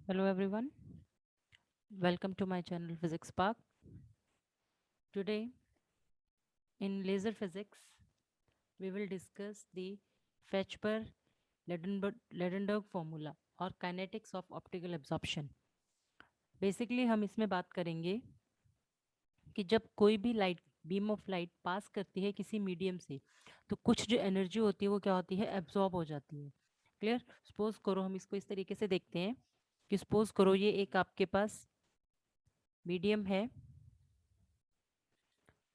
Hello everyone, welcome to my channel Physics Spark. Today in laser physics we will discuss the Fechner-Ledenburg formula or kinetics of optical absorption. Basically हम इसमें बात करेंगे कि जब कोई भी light beam of light pass करती है किसी मीडियम से तो कुछ जो एनर्जी होती है वो क्या होती है, एब्जॉर्ब हो जाती है। क्लियर। सपोज करो हम इसको इस तरीके से देखते हैं कि सपोज करो ये एक आपके पास मीडियम है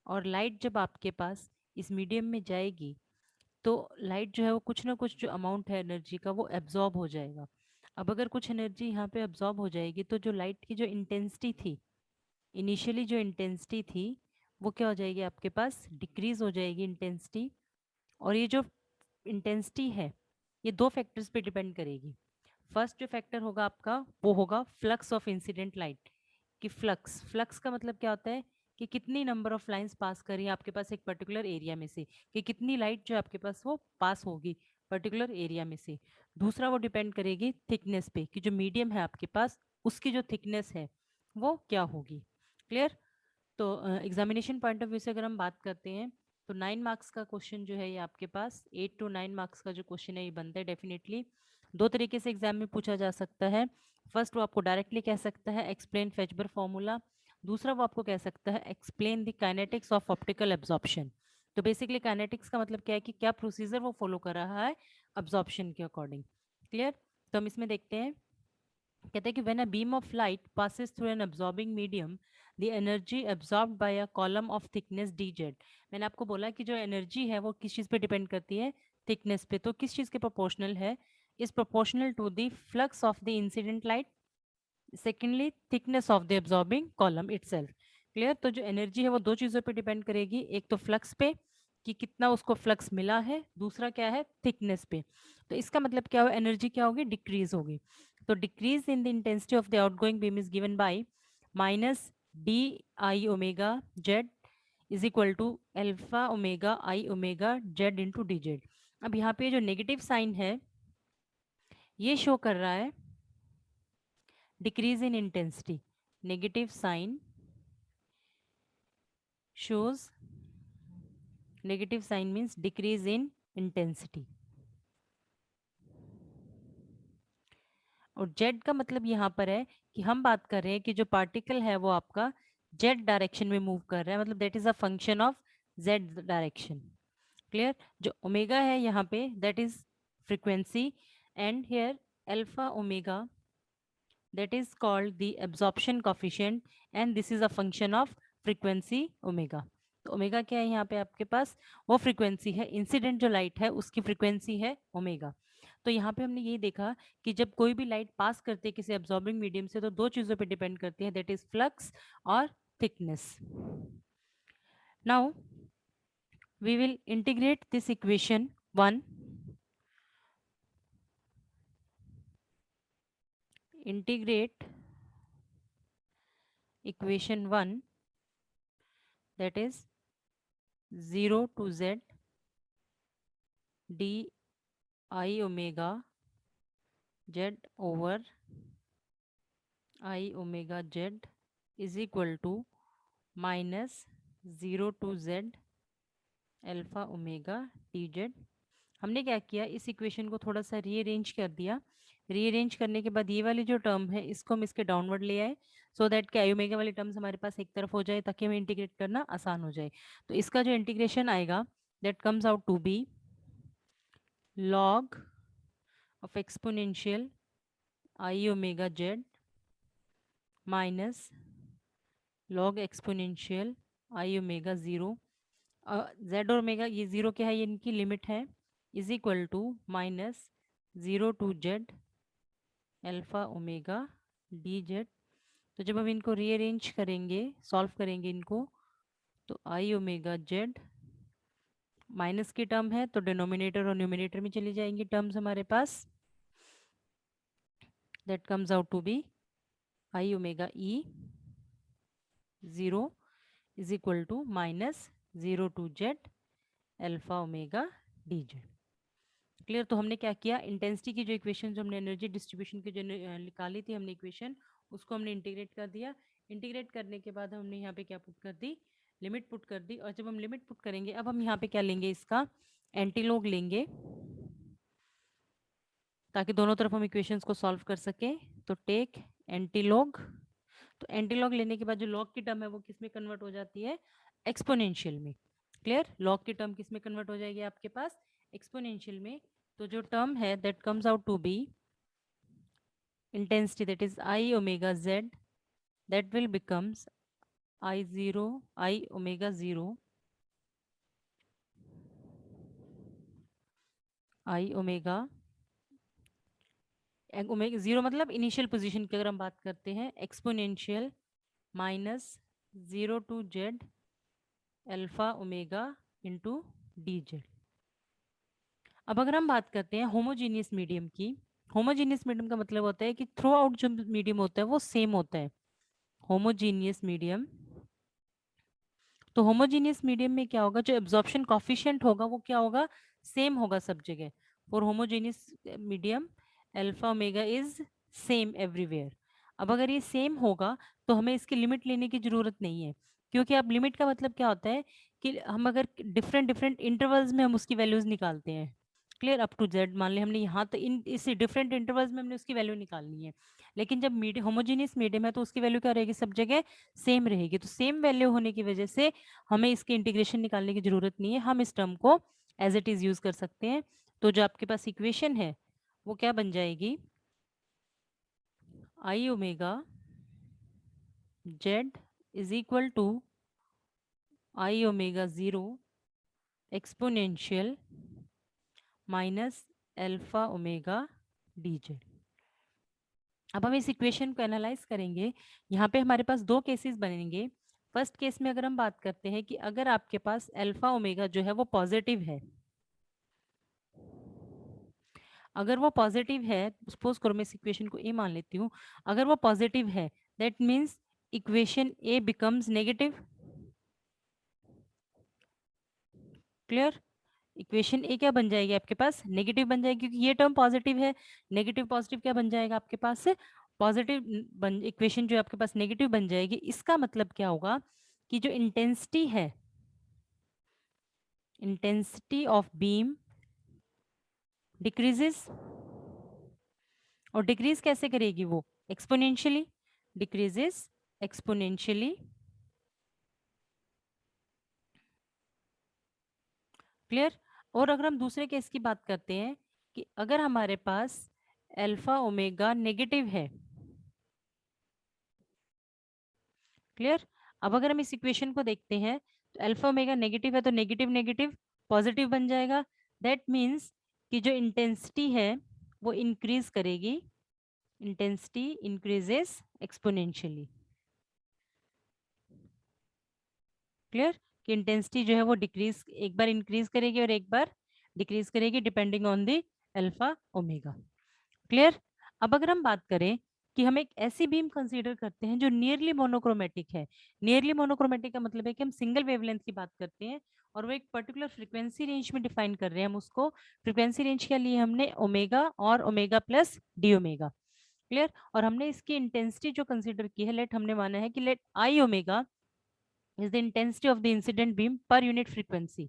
और लाइट जब आपके पास इस मीडियम में जाएगी तो लाइट जो है वो कुछ ना कुछ जो अमाउंट है एनर्जी का वो एब्जॉर्ब हो जाएगा। अब अगर कुछ एनर्जी यहाँ पे एब्जॉर्ब हो जाएगी तो जो लाइट की जो इंटेंसिटी थी, इनिशियली जो इंटेंसिटी थी वो क्या हो जाएगी, आपके पास डिक्रीज हो जाएगी इंटेंसिटी। और ये जो इंटेंसिटी है ये दो फैक्टर्स पे डिपेंड करेगी। फर्स्ट जो फैक्टर होगा आपका वो होगा फ्लक्स ऑफ इंसिडेंट लाइट। कि फ्लक्स फ्लक्स का मतलब क्या होता है कि कितनी नंबर ऑफ लाइंस पास कर रही है आपके पास एक पर्टिकुलर एरिया में से, कि कितनी लाइट जो आपके पास वो पास होगी पर्टिकुलर एरिया में से। दूसरा वो डिपेंड करेगी थिकनेस पे कि जो मीडियम है आपके पास उसकी जो थिकनेस है वो क्या होगी। क्लियर। तो एग्जामिनेशन पॉइंट ऑफ व्यू से अगर हम बात करते हैं तो 9 मार्क्स का क्वेश्चन जो है ये आपके पास 8 to 9 मार्क्स का जो क्वेश्चन है ये बनता है डेफिनेटली। दो तरीके से एग्जाम में पूछा जा सकता है। फर्स्ट वो आपको डायरेक्टली कह सकता है एक्सप्लेन फेचबर फॉर्मूला। दूसरा वो आपको कह सकता है explain the kinetics of optical absorption. तो बेसिकली काइनेटिक्स का मतलब क्या है कि क्या प्रोसीजर वो फॉलो कर रहा है अब्जॉर्प्शन के अकॉर्डिंग। क्लियर। तो हम इसमें देखते हैं, कहते हैं कि when a beam of light passes through an absorbing medium the energy absorbed by a column of thickness dz। मैंने आपको बोला कि जो एनर्जी है वो किस चीज़ पे डिपेंड करती है, थिकनेस पे। तो किस चीज़ के प्रोपोर्शनल है, is proportional to the flux of the incident light, secondly thickness of the absorbing column itself. Clear. तो जो एनर्जी है वो दो चीज़ों पे डिपेंड करेगी, एक तो फ्लक्स पे कि कितना उसको फ्लक्स मिला है, दूसरा क्या है, थिकनेस पे। तो इसका मतलब क्या हो, एनर्जी क्या होगी, डिक्रीज होगी। तो decrease in the intensity of the outgoing beam is given by minus d I omega Z is equal to alpha omega I omega z into d Z. अब यहाँ पे जो नेगेटिव साइन है ये शो कर रहा है decrease in intensity. Negative sign shows, negative sign means decrease in intensity। और जेड का मतलब यहाँ पर है कि हम बात कर रहे हैं कि जो पार्टिकल है वो आपका जेड डायरेक्शन में मूव कर रहा है, मतलब that is a function of z direction. Clear. जो ओमेगा है यहाँ पे that is frequency and here alpha omega that is called the absorption coefficient and this is a function of frequency omega। तो omega क्या है यहाँ पे आपके पास, वो फ्रीक्वेंसी है, इंसिडेंट जो लाइट है उसकी फ्रीक्वेंसी है ओमेगा। तो यहाँ पे हमने ये देखा कि जब कोई भी लाइट पास करती है किसी एब्जॉर्बिंग मीडियम से तो दो चीज़ों पे डिपेंड करती है, दैट इज फ्लक्स और thickness. Now we will integrate this equation one, integrate equation 1, that is 0 to z d I omega z over I omega z is equal to minus 0 to z alpha omega T Z. हमने क्या किया, इस equation को थोड़ा सा rearrange कर दिया। Rearrange करने के बाद ये वाली जो टर्म है इसको हम इसके डाउनवर्ड ले आए सो दैट कि आई ओमेगा वाली टर्म्स हमारे पास एक तरफ हो जाए ताकि हमें इंटीग्रेट करना आसान हो जाए। तो इसका जो इंटीग्रेशन आएगा that comes out to be log of exponential I omega z माइनस log exponential I omega zero, z और ओमेगा ये ज़ीरो क्या है, ये इनकी लिमिट है, is equal to minus 0 to Z alpha omega D z. तो जब हम इनको रीअरेंज करेंगे, सॉल्व करेंगे इनको, तो आई ओमेगा जेड माइनस की टर्म है तो डिनोमिनेटर और न्यूमिनेटर में चली जाएंगी टर्म्स हमारे पास, that comes out to be I omega E zero is equal to minus 0 to Z alpha omega D Z. Clear. तो हमने क्या किया, इंटेंसिटी की जो इक्वेशन जो हमने एनर्जी डिस्ट्रीब्यूशन की जो निकाली थी हमने इक्वेशन, उसको हमने इंटीग्रेट कर दिया। इंटीग्रेट करने के बाद हमने यहाँ पे क्या पुट कर दी, लिमिट पुट कर दी। और जब हम लिमिट पुट करेंगे, अब हम यहाँ पे क्या लेंगे, इसका एंटीलॉग लेंगे, ताकि दोनों तरफ हम इक्वेशंस को सॉल्व कर सकें। तो टेक एंटीलॉग, तो एंटीलॉग लेने के बाद जो लॉग की टर्म है वो किस में कन्वर्ट हो जाती है, एक्सपोनेंशियल में। क्लियर, लॉग की टर्म किस में कन्वर्ट हो जाएगी आपके पास, एक्सपोनेंशियल में। तो जो टर्म है that comes out to be intensity, that is I omega z, that will becomes I0 I omega 0 I omega omega 0 मतलब इनिशियल पोजीशन की अगर हम बात करते हैं, exponential minus 0 to z alpha omega into d Z. अब अगर हम बात करते हैं होमोजीनियस मीडियम की, होमोजीनियस मीडियम का मतलब होता है कि थ्रू आउट जो मीडियम होता है वो सेम होता है, होमोजीनियस मीडियम। तो होमोजीनियस मीडियम में क्या होगा, जो एब्जॉर्प्शन कॉफिशिएंट होगा वो क्या होगा, सेम होगा सब जगह। For homogeneous medium alpha omega is same everywhere. अब अगर ये सेम होगा तो हमें इसकी लिमिट लेने की जरूरत नहीं है, क्योंकि अब लिमिट का मतलब क्या होता है कि हम अगर डिफरेंट डिफरेंट इंटरवल्स में हम उसकी वैल्यूज निकालते हैं। क्लियर, अप टू जेड मान लिया हमने यहाँ, तो इन इस डिफरेंट इंटरवल्स में हमने उसकी वैल्यू निकालनी है। लेकिन जब मीडियम होमोजीनियस मीडियम है तो उसकी वैल्यू क्या रहेगी, सब जगह सेम रहेगी। तो सेम वैल्यू होने की वजह से हमें इसके इंटीग्रेशन निकालने की जरूरत नहीं है, हम इस टर्म को एज इट इज यूज कर सकते हैं। तो जो आपके पास इक्वेशन है वो क्या बन जाएगी, I omega Z is equal to I omega 0 exponential minus alpha omega D Z. अब हम इस इक्वेशन को एनालाइज करेंगे। यहाँ पे हमारे पास दो केसेस बनेंगे। फर्स्ट केस में अगर हम बात करते हैं कि अगर आपके पास अल्फा ओमेगा जो है वो पॉजिटिव है, अगर वो पॉजिटिव है, सपोज करो मैं इस इक्वेशन को ए मान लेती हूँ, अगर वो पॉजिटिव है that means equation A becomes negative. Clear, equation A क्या बन जाएगी आपके पास, नेगेटिव बन जाएगी, क्योंकि ये टर्म पॉजिटिव है। नेगेटिव पॉजिटिव क्या बन जाएगा आपके पास से, पॉजिटिव बन, इक्वेशन जो आपके पास नेगेटिव बन जाएगी। इसका मतलब क्या होगा कि जो इंटेंसिटी है, इंटेंसिटी ऑफ बीम डिक्रीजेस। और डिक्रीज कैसे करेगी वो, एक्सपोनेंशियली, डिक्रीजेस एक्सपोनेंशियली। क्लियर। और अगर हम दूसरे केस की बात करते हैं कि अगर हमारे पास अल्फा ओमेगा नेगेटिव है, क्लियर। अब अगर हम इस इक्वेशन को देखते हैं तो अल्फा ओमेगा नेगेटिव है तो नेगेटिव नेगेटिव पॉजिटिव बन जाएगा। दैट मीन्स कि जो इंटेंसिटी है वो इंक्रीज करेगी, इंटेंसिटी इंक्रीजेस एक्सपोनेंशियली। क्लियर, कि इंटेंसिटी जो है वो डिक्रीज, एक बार इंक्रीज करेगी और एक बार डिक्रीज करेगी depending on the alpha omega. Clear. अब अगर हम बात करें कि हम एक ऐसी बीम कंसीडर करते हैं जो नियरली मोनोक्रोमेटिक है। नियरली मोनोक्रोमेटिक का मतलब है कि हम सिंगल वेवलेंथ की बात करते हैं और वो एक पर्टिकुलर फ्रीक्वेंसी रेंज में डिफाइन कर रहे हैं हम उसको। फ्रीक्वेंसी रेंज क्या लिए हमने, ओमेगा और omega plus D omega. Clear. और हमने इसकी इंटेंसिटी जो कंसीडर की है, लेट हमने माना है कि let I omega is the intensity of the incident beam per unit frequency.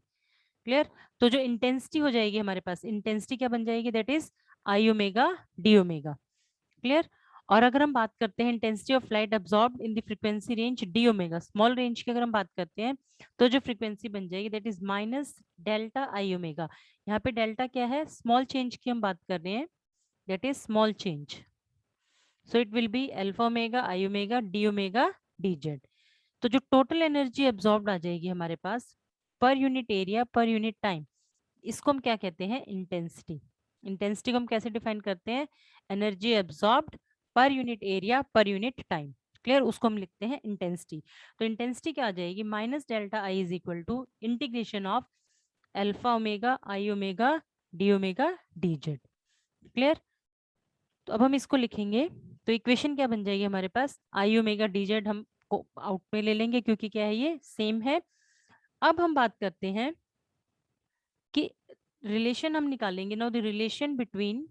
Clear. तो जो इंटेंसिटी हो जाएगी हमारे पास, इंटेंसिटी क्या बन जाएगी, that is I omega D omega. Clear. और अगर हम बात करते हैं intensity of light absorbed in the frequency range D omega, small range की अगर हम बात करते हैं तो जो फ्रीक्वेंसी बन जाएगी that is minus delta I omega. यहाँ पे डेल्टा क्या है, स्मॉल चेंज की हम बात कर रहे हैं, that is small change. So it will be alpha omega I omega D z. तो जो टोटल एनर्जी एब्जॉर्ब्ड आ जाएगी हमारे पास per unit area per unit time, इसको हम क्या कहते हैं, इंटेंसिटी। इंटेंसिटी को हम कैसे डिफाइन करते हैं, एनर्जी एब्जॉर्ब्ड पर unit area per unit time. Clear, उसको हम लिखते हैं इंटेंसिटी। तो इंटेंसिटी क्या आ जाएगी, minus delta I is equal to integration of alpha omega I omega D Z. Clear. तो अब हम इसको लिखेंगे, तो इक्वेशन क्या बन जाएगी हमारे पास, आई ओमेगा डी जेड हम को आउट में ले लेंगे क्योंकि क्या है ये सेम है। अब हम बात करते हैं कि रिलेशन हम निकालेंगे। नाउ द रिलेशन बिटवीन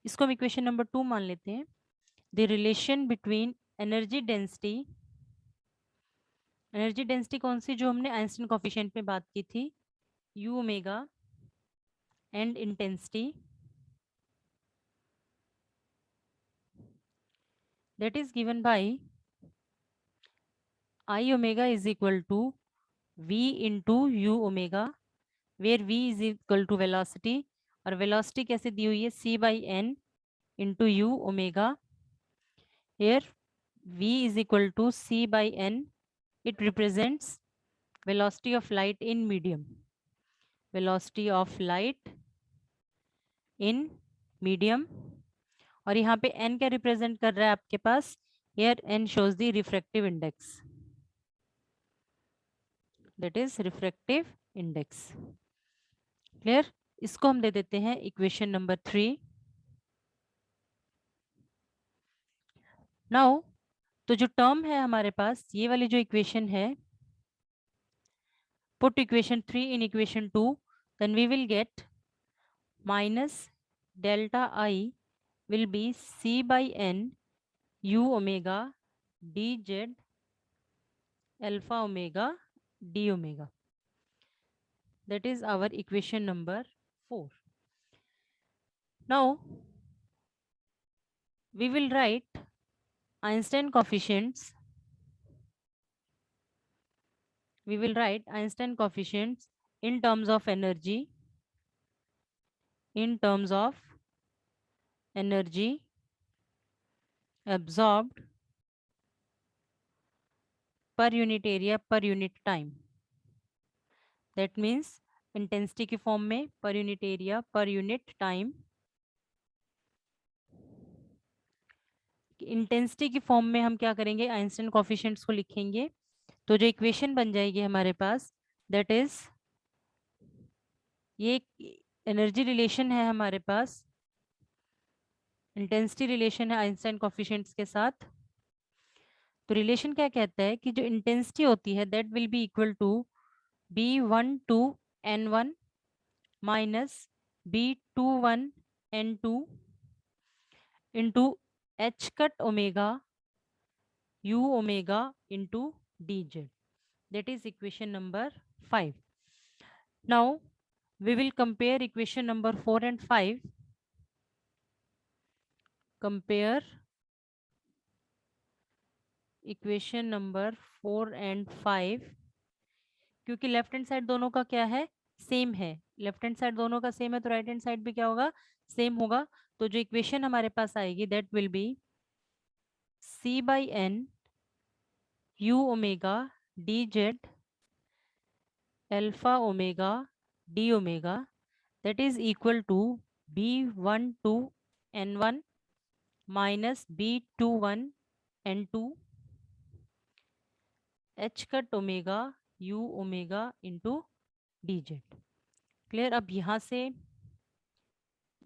इसको हम इक्वेशन नंबर 2 मान लेते हैं। The relation between energy density कौन सी, जो हमने आइंस्टीन कोफिशिएंट में बात की थी, you omega, and intensity, that is given by I omega is equal to V into U omega, where V is equal to velocity, और velocity कैसे दी हुई है, C by N into U omega, here V is equal to C by N, it represents velocity of light in medium, velocity of light in medium, और यहाँ पे n क्या represent कर रहा है आपके पास, here n shows the refractive index, that is refractive index, clear. इसको हम दे देते हैं इक्वेशन नंबर 3। नाउ तो जो टर्म है हमारे पास, ये वाली जो इक्वेशन है, put equation 3 in equation 2, then we will get minus delta I will be C by N U omega dz alpha omega d omega. That is our equation number 4. Now we will write Einstein coefficients. We will write Einstein coefficients in terms of energy, absorbed per unit area per unit time. That means intensity की form में, per unit area per unit time, intensity की form में हम क्या करेंगे, Einstein coefficients को लिखेंगे। तो जो इक्वेशन बन जाएगी हमारे पास, दैट इज, ये एनर्जी रिलेशन है हमारे पास, इंटेंसिटी रिलेशन है आइंस्टाइन कोफिशिएंट्स के साथ। तो रिलेशन क्या कहता है कि जो इंटेंसिटी होती है that will be equal to B12N1 minus B21N2 into H cut omega U omega into dz. That is equation number 5. Now we will compare equation number 4 and 5. Compare equation number 4 and 5, क्योंकि left hand side दोनों का क्या है, same है। Left hand side दोनों का same है तो राइट हैंड साइड भी क्या होगा, सेम होगा। तो जो इक्वेशन हमारे पास आएगी that will B C by N U omega dz alpha omega d omega, that is equal to B12N1 minus B21N2 H cut omega U omega into dz। Clear. अब यहाँ से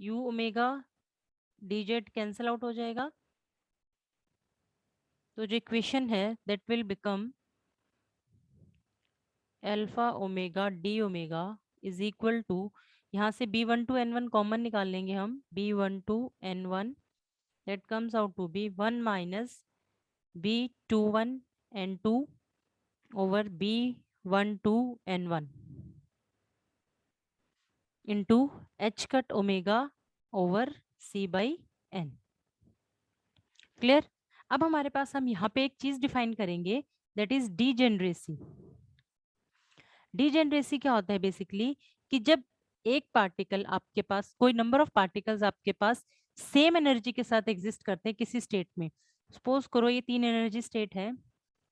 U omega dz cancel out हो जाएगा, तो जो equation है that will become alpha omega D omega is equal to, यहाँ से B12N1 कॉमन निकाल लेंगे हम, B12N1 that comes out to be 1 minus B21N2 over B12N1 into H cut omega over C by N। Clear. अब हमारे पास हम यहाँ पे एक चीज डिफाइन करेंगे, दैट इज डीजेनरेसी। डीजेनरेसी क्या होता है बेसिकली, कि जब एक पार्टिकल आपके पास, कोई नंबर ऑफ पार्टिकल्स आपके पास सेम एनर्जी के साथ एग्जिस्ट करते हैं किसी स्टेट में। सपोज करो ये 3 एनर्जी स्टेट है,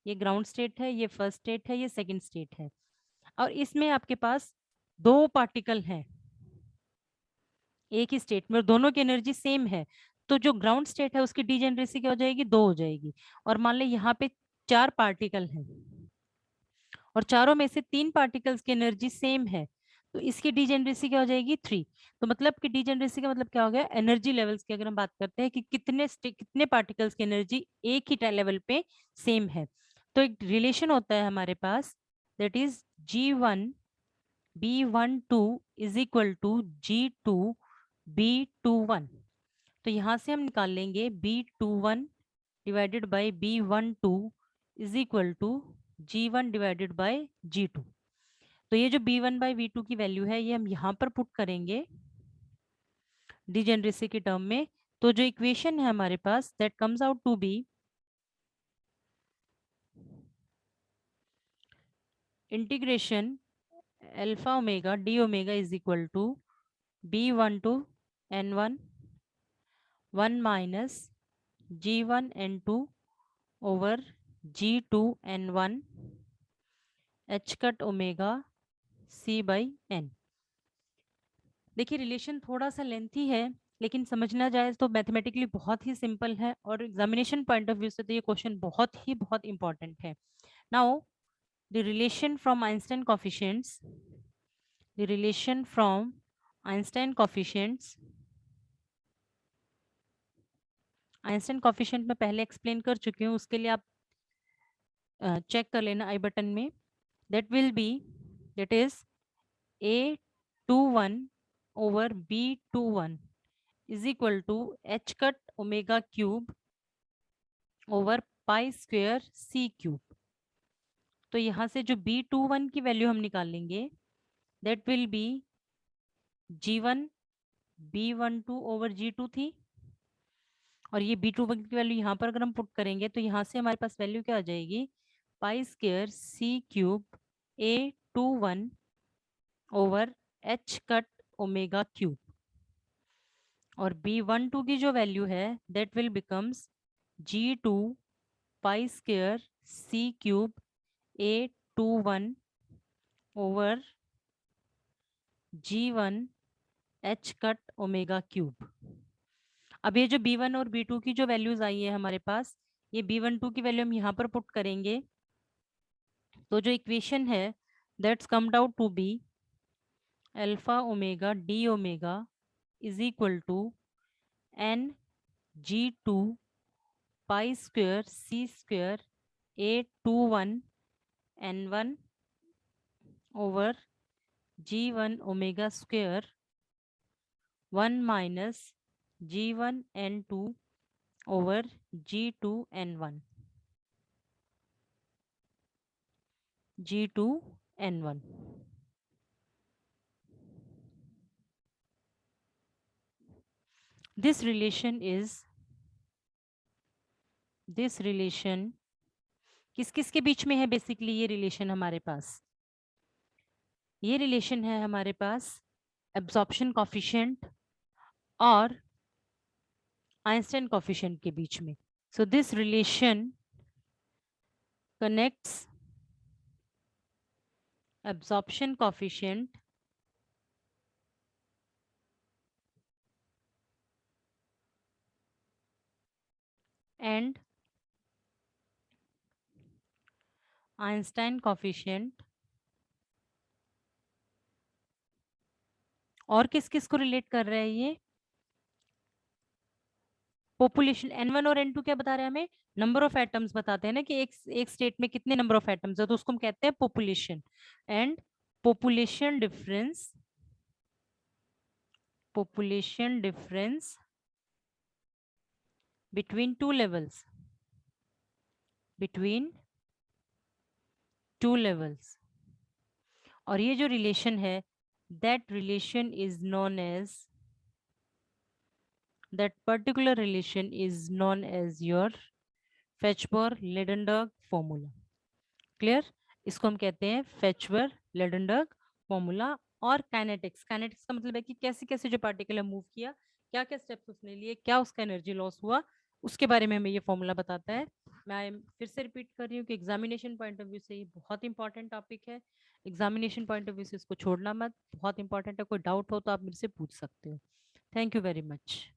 ये ग्राउंड स्टेट है, ये फर्स्ट स्टेट है, ये सेकंड स्टेट है, और इसमें आपके पास 2 पार्टिकल हैं एक ही स्टेट में, और दोनों की एनर्जी सेम है, तो जो ग्राउंड स्टेट है उसकी डीजेनरेसी क्या हो जाएगी, 2 हो जाएगी। और मान ले यहाँ पे 4 पार्टिकल हैं और चारों में से 3 पार्टिकल्स की एनर्जी सेम है, तो इसकी डीजेनरेसी क्या हो जाएगी, 3। तो मतलब कि डीजेनरेसी का मतलब क्या हो गया, एनर्जी लेवल्स की अगर हम बात करते हैं कि कितने पार्टिकल्स की एनर्जी एक ही लेवल पे सेम है। तो एक रिलेशन होता है हमारे पास that is G1 B12 is equal to G2 B21। तो यहाँ से हम निकाल लेंगे B21 divided by B12 is equal to G1 divided by G2। तो ये जो B1 बाई B2 की वैल्यू है ये हम यहाँ पर पुट करेंगे डिजेनरेसी के टर्म में। तो जो इक्वेशन है हमारे पास that comes out to be integration alpha omega D omega is equal to B12 N1 1 minus G1 N2 over G2 N1 H cut omega C by N। देखिए relation थोड़ा सा लेंथी है लेकिन समझना जाए तो मैथमेटिकली बहुत ही सिंपल है और एग्जामिनेशन पॉइंट ऑफ व्यू से तो ये क्वेश्चन बहुत इंपॉर्टेंट है। Now the relation from Einstein coefficients, the relation from Einstein coefficients, Einstein coefficient में पहले एक्सप्लेन कर चुकी हूँ, उसके लिए आप चेक कर लेना आई बटन में। That will be that is A21 over B21 is equal to H cut omega cube over pi square C cube. तो यहाँ से जो B21 की वैल्यू हम निकालेंगे that will B G1 B12 over G2 थी और ये B21 की वैल्यू यहाँ पर अगर हम पुट करेंगे तो यहाँ से हमारे पास वैल्यू क्या आ जाएगी पाई square C cube A21 over H cut omega cube. और B12 की जो वैल्यू है that will becomes G2 pi square C cube A21 over G1 H cut omega cube. अब ये जो B1 और B2 की जो वैल्यूज आई है हमारे पास, ये B12 की वैल्यू हम यहाँ पर पुट करेंगे। तो जो इक्वेशन है that's comed out to be alpha omega D omega is equal to N G2 pi square C square A21 N1 over G1 omega square 1 minus G1 N2 over G2 N1 G2 N1। this relation किस किस के बीच में है basically ये relation हमारे पास? ये relation है हमारे पास एब्जॉर्प्शन कोफिशिएंट और आइंस्टाइन कोफिशिएंट के बीच में। So this relation connects absorption coefficient and Einstein coefficient. और किस किस को रिलेट कर रहा है ये? पॉपुलेशन N1 और N2 क्या बता रहे हैं हमें? नंबर ऑफ एटम्स बताते हैं ना कि एक स्टेट में कितने नंबर ऑफ एटम्स है, तो उसको हम कहते हैं population. And population difference between two levels. और ये जो रिलेशन है that relation is known as that particular relation is known as your Fechner-Ledenburg formula। Clear? इसको हम कहते हैं फेचबर-लेडेनबर्ग फॉर्मूला। और काइनेटिक्स का मतलब है कि कैसे कैसे जो पार्टिकल मूव किया, क्या क्या स्टेप्स उसने लिए, क्या उसका एनर्जी लॉस हुआ, उसके बारे में हमें ये फॉर्मूला बताता है। मैं फिर से रिपीट कर रही हूँ कि एग्जामिनेशन पॉइंट ऑफ व्यू से ये बहुत इंपॉर्टेंट टॉपिक है। एग्जामिनेशन पॉइंट ऑफ व्यू से इसको छोड़ना मत, बहुत इंपॉर्टेंट है। कोई डाउट हो तो आप मेरे से पूछ सकते हो। Thank you very much.